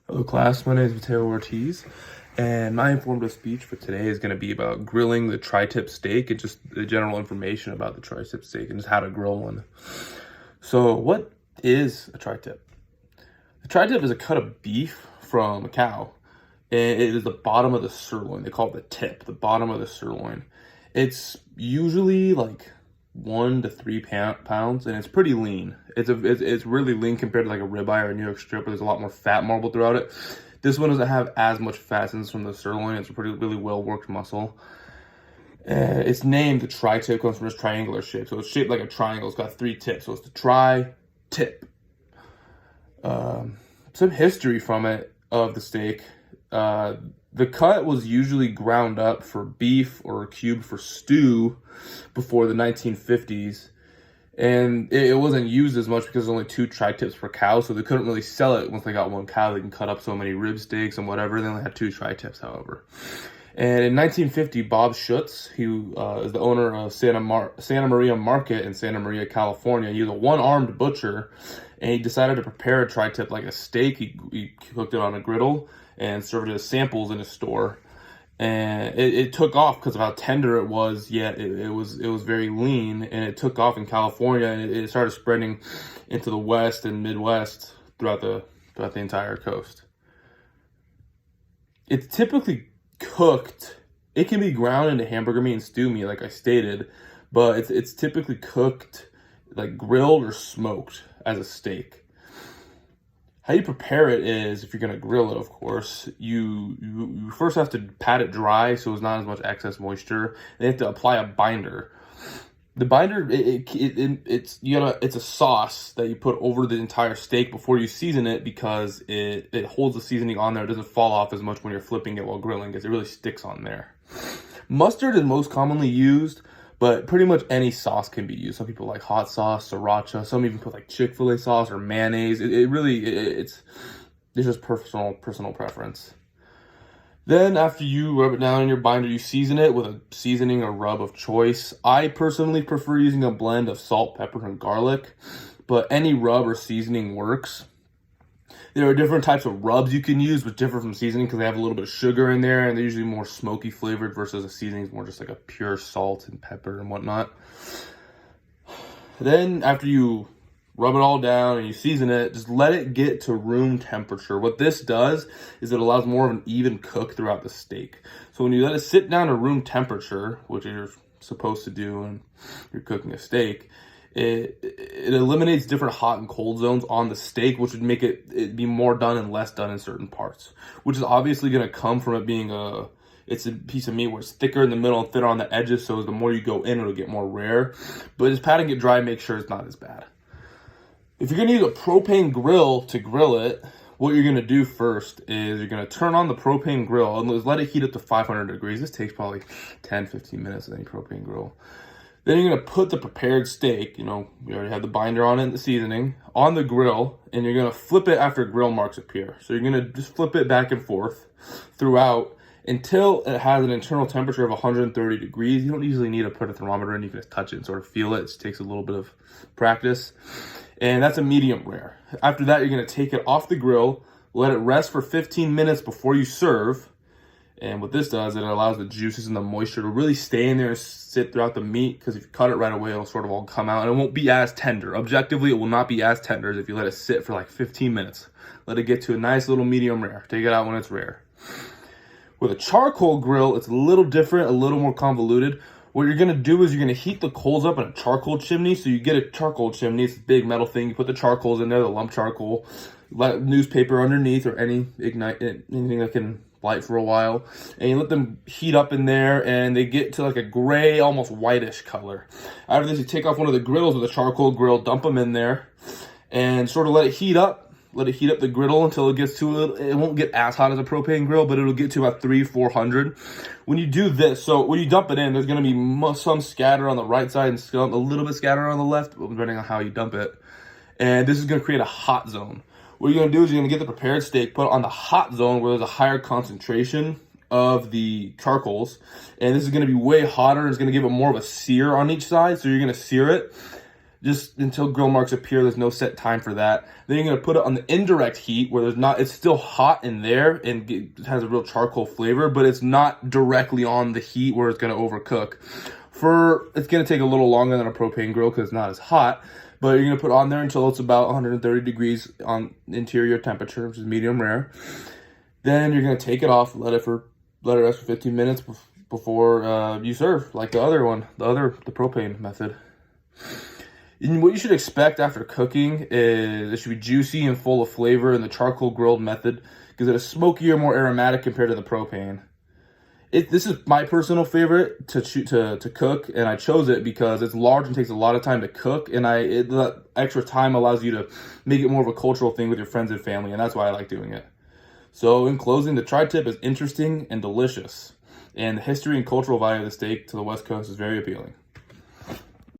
Hello class, my name is Mateo Ortiz, and my informative speech for today is going to be about grilling the tri-tip steak and just the general information about the tri-tip steak and just how to grill one. So what is a tri-tip? A tri-tip is a cut of beef from a cow, and it is the bottom of the sirloin. They call it the tip, the bottom of the sirloin. It's usually like 1 to 3 pounds, and it's pretty lean. It's really lean compared to like a ribeye or a New York strip, where there's a lot more fat marbled throughout it. This one doesn't have as much fat since it's from the sirloin. It's a really well worked muscle. It's named the tri-tip, comes from its triangular shape, so it's shaped like a triangle. It's got 3 tips, so it's the tri-tip. Some history from it of the steak. The cut was usually ground up for beef or cubed for stew before the 1950s. And it wasn't used as much because there's only 2 tri-tips per cow, so they couldn't really sell it once they got 1 cow. They can cut up so many rib steaks and whatever. They only had 2 tri-tips, however. And in 1950, Bob Schutz, who is the owner of Santa Maria Market in Santa Maria, California, he was a one-armed butcher, and he decided to prepare a tri-tip like a steak. He cooked it on a griddle and served it as samples in his store. And it took off because of how tender it was, yet it was very lean, and it took off in California, and it started spreading into the West and Midwest throughout the entire coast. It's typically cooked. It can be ground into hamburger meat and stew meat, like I stated, but it's typically cooked, like grilled or smoked as a steak. How you prepare it is, if you're going to grill it, of course, you first have to pat it dry so there's not as much excess moisture. Then you have to apply a binder. The binder, it's a sauce that you put over the entire steak before you season it, because it holds the seasoning on there. It doesn't fall off as much when you're flipping it while grilling, because it really sticks on there. Mustard is most commonly used, but pretty much any sauce can be used. Some people like hot sauce, sriracha. Some even put like Chick-fil-A sauce or mayonnaise. It's just personal preference. Then after you rub it down in your binder, you season it with a seasoning or rub of choice. I personally prefer using a blend of salt, pepper, and garlic, but any rub or seasoning works. There are different types of rubs you can use, which differ from seasoning because they have a little bit of sugar in there, and they're usually more smoky flavored, versus a seasoning is more just like a pure salt and pepper and whatnot. Then after you rub it all down and you season it, just let it get to room temperature. What this does is it allows more of an even cook throughout the steak. So when you let it sit down to room temperature, which you're supposed to do when you're cooking a steak, it eliminates different hot and cold zones on the steak, which would make it be more done and less done in certain parts, which is obviously going to come from it being it's a piece of meat where it's thicker in the middle and thinner on the edges, so the more you go in, it'll get more rare. But just patting it dry, make sure it's not as bad. If you're going to use a propane grill to grill it, what you're going to do first is you're going to turn on the propane grill and let it heat up to 500 degrees. This takes probably 10-15 minutes with any propane grill. Then you're going to put the prepared steak, we already have the binder on it and the seasoning, on the grill, and you're going to flip it after grill marks appear. So you're going to just flip it back and forth throughout until it has an internal temperature of 130 degrees. You don't usually need to put a thermometer in. You can just touch it and sort of feel it. It just takes a little bit of practice. And that's a medium rare. After that, you're going to take it off the grill, let it rest for 15 minutes before you serve. And what this does, it allows the juices and the moisture to really stay in there and sit throughout the meat, because if you cut it right away, it'll sort of all come out, and it won't be as tender. Objectively, it will not be as tender as if you let it sit for like 15 minutes. Let it get to a nice little medium rare. Take it out when it's rare. With a charcoal grill, it's a little different, a little more convoluted. What you're going to do is you're going to heat the coals up in a charcoal chimney. So you get a charcoal chimney. It's a big metal thing. You put the charcoals in there, the lump charcoal, let newspaper underneath or anything that can light for a while. And you let them heat up in there, and they get to like a gray, almost whitish color. After this, you take off one of the griddles with a charcoal grill, dump them in there, and sort of let it heat up. Let it heat up the griddle until it gets to it won't get as hot as a propane grill, but it'll get to about 300-400. When you do this, so when you dump it in, there's going to be some scatter on the right side and some a little bit scatter on the left, depending on how you dump it. And this is going to create a hot zone. What you're going to do is you're going to get the prepared steak, put it on the hot zone where there's a higher concentration of the charcoals. And this is going to be way hotter. It's going to give it more of a sear on each side. So you're going to sear it. just until grill marks appear. There's no set time for that. Then you're going to put it on the indirect heat where it's still hot in there and it has a real charcoal flavor, but it's not directly on the heat where it's going to overcook. It's going to take a little longer than a propane grill because it's not as hot, but you're going to put it on there until it's about 130 degrees on interior temperature, which is medium rare. Then you're going to take it off, let it rest for 15 minutes before you serve, like the propane method. And what you should expect after cooking is it should be juicy and full of flavor in the charcoal grilled method because it is smokier, more aromatic compared to the propane. This is my personal favorite to cook, and I chose it because it's large and takes a lot of time to cook, and the extra time allows you to make it more of a cultural thing with your friends and family, and that's why I like doing it. So in closing, the tri-tip is interesting and delicious, and the history and cultural value of the steak to the West Coast is very appealing.